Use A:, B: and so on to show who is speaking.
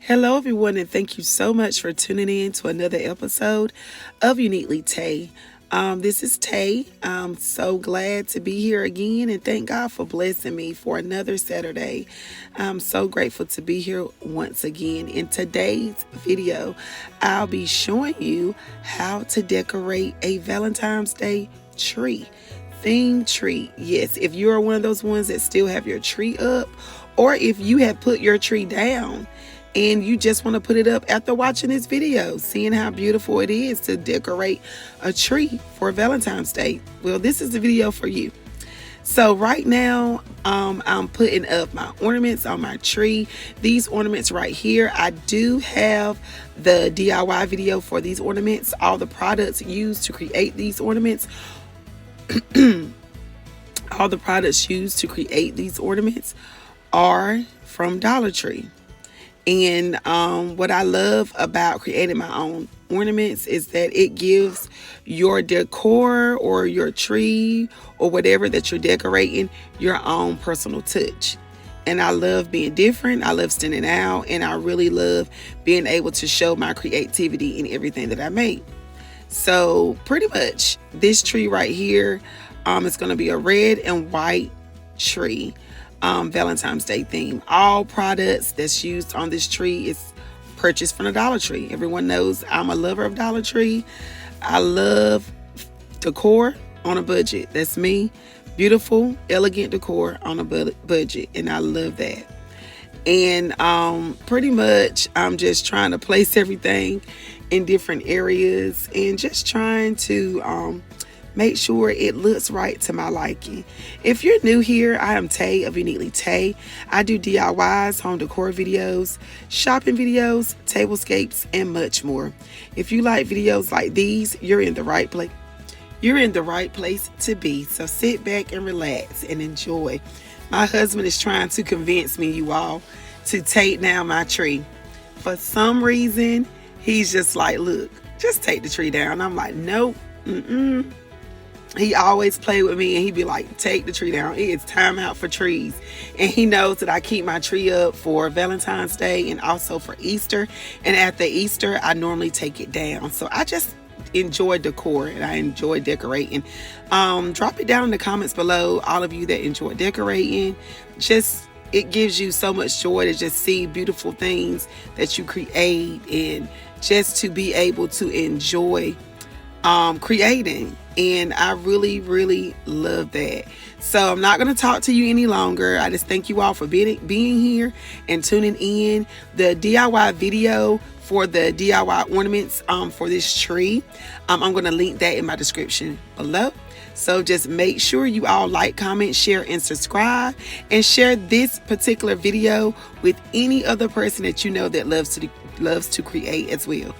A: Hello, everyone, and thank you so much for tuning in to another episode of Uniquely Tay. This is Tay. I'm so glad to be here again, and thank God for blessing me for another Saturday. I'm so grateful to be here once again. In today's video, I'll be showing you how to decorate a Valentine's Day tree. Theme tree. Yes, if you are one of those ones that still have your tree up, or if you have put your tree down and you just want to put it up after watching this video, seeing how beautiful it is to decorate a tree for Valentine's Day. Well, this is the video for you. So right now, I'm putting up my ornaments on my tree. These ornaments right here, I do have the DIY video for these ornaments. All the products used to create these ornaments all the products used to create these ornaments are from Dollar Tree. And what I love about creating my own ornaments is that it gives your decor or your tree or whatever that you're decorating your own personal touch. And I love being different. I love standing out, and I really love being able to show my creativity in everything that I make. So pretty much this tree right here is going to be a red and white tree, Valentine's Day theme. All products that's used on this tree is purchased from the Dollar Tree. Everyone knows I'm a lover of Dollar Tree. I love decor on a budget. That's me. Beautiful, elegant decor on a budget, and I love that. And pretty much I'm just trying to place everything in different areas and just trying to make sure it looks right to my liking. If you're new here, I am Tay of Uniquely Tay. I do DIYs, home decor videos, shopping videos, tablescapes, and much more. If you like videos like these, you're in the right place. You're in the right place to be. So sit back and relax and enjoy. My husband is trying to convince me, you all, to take down my tree. For some reason, he's just like, look, just take the tree down. I'm like, nope. He always play with me and he'd be like, take the tree down. It's time out for trees. And he knows that I keep my tree up for Valentine's Day and also for Easter. And after Easter, I normally take it down. So I just enjoy decor and I enjoy decorating. Drop it down in the comments below, all of you that enjoy decorating. It gives you so much joy to just see beautiful things that you create and just to be able to enjoy creating. And I really, really love that. So I'm not going to talk to you any longer. I just thank you all for being here and tuning in. The DIY video for the DIY ornaments for this tree, I'm going to link that in my description below. So just make sure you all like, comment, share, and subscribe, and share this particular video with any other person that you know that loves to create as well.